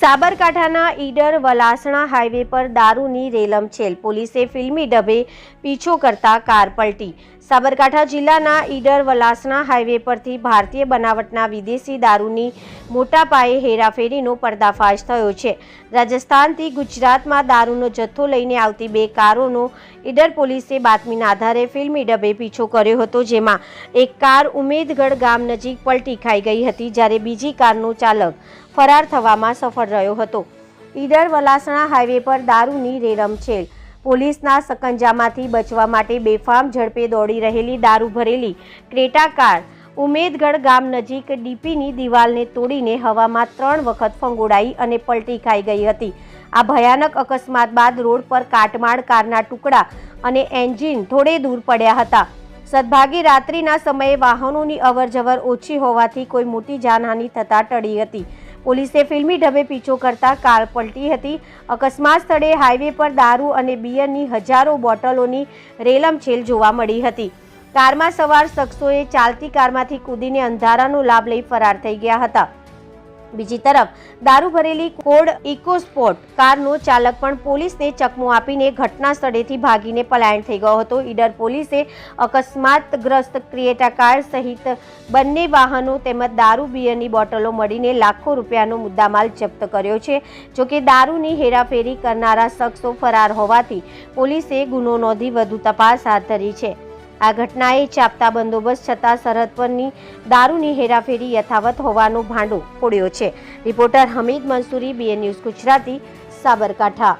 સાબરકાંઠાના ઈડર વલાસણા હાઈવે પર દારૂની રેલમછેલ, પોલીસે ફિલ્મી ઢબે પીછો કરતા કાર પલટી। સાબરકાંઠા જિલ્લાના ઈડર વલાસણા હાઈવે પરથી ભારતીય બનાવટના વિદેશી દારૂની મોટા પાયે હેરાફેરીનો પર્દાફાશ થયો છે। રાજસ્થાનથી ગુજરાતમાં દારૂનો જથ્થો લઈને આવતી બે કારોનો ઈડર પોલીસે બાતમીના આધારે ફિલ્મી ઢબે પીછો કર્યો હતો, જેમાં એક કાર ઉમેદગઢ ગામ નજીક પલટી ખાઈ ગઈ હતી, જ્યારે બીજી કારનો ચાલક ફરાર થવામાં સફળ રહ્યો હતો। ઈડર વલાસણા હાઈવે પર દારૂની રેલમછેલ, પોલીસના સકંજામાંથી બચવા માટે બેફામ ઝડપે દોડી રહેલી દારૂ ભરેલી ક્રેટા કાર ઉમેદગઢ ગામ નજીક ડીપીની દિવાલને તોડીને હવામાં 3 વખત ફંગોળાઈ અને પલટી ખાઈ ગઈ હતી। આ ભયાનક અકસ્માત બાદ રોડ પર કાટમાળ કારના ટુકડા અને એન્જિન થોડે દૂર પડ્યા હતા। સદભાગે રાત્રિના સમયે વાહનોની અવરજવર ઓછી હોવાથી કોઈ મોટી જાનહાનિ થતા ટળી હતી। પોલીસે ફિલ્મી ઢબે પીછો કરતા કાર પલટી હતી। અકસ્માત સ્થળે હાઈવે પર દારૂ અને બિયરની હજારો બોટલોની રેલમછેલ જોવા મળી હતી। કારમાં સવાર શખ્સોએ ચાલતી કારમાંથી કૂદીને અંધારાનો લાભ લઈ ફરાર થઈ ગયા હતા। બીજી તરફ દારૂ ભરેલી કોડ ઇકોસ્પોર્ટ કારનો ચાલક પણ પોલીસને ચકમો આપીને ઘટના સ્થળેથી ભાગીને પલાયન થઈ ગયો હતો। ઈડર પોલીસે અકસ્માતગ્રસ્ત ક્રેટા કાર સહિત બંને વાહનો તેમજ દારૂ બિયરની બોટલો મળીને લાખો રૂપિયાનો મુદ્દામાલ જપ્ત કર્યો છે। જોકે દારૂની હેરાફેરી કરનારા શખ્સો ફરાર હોવાથી પોલીસે ગુનો નોંધી વધુ તપાસ હાથ ધરી છે। આ ઘટનાએ ચાપતા બંદોબસ્ત છતાં સરહદ પરની દારૂની હેરાફેરી યથાવત હોવાનો ભાંડો ફોડ્યો છે। Reporter Hamid Mansuri, BN news Gujarati, Sabarkantha.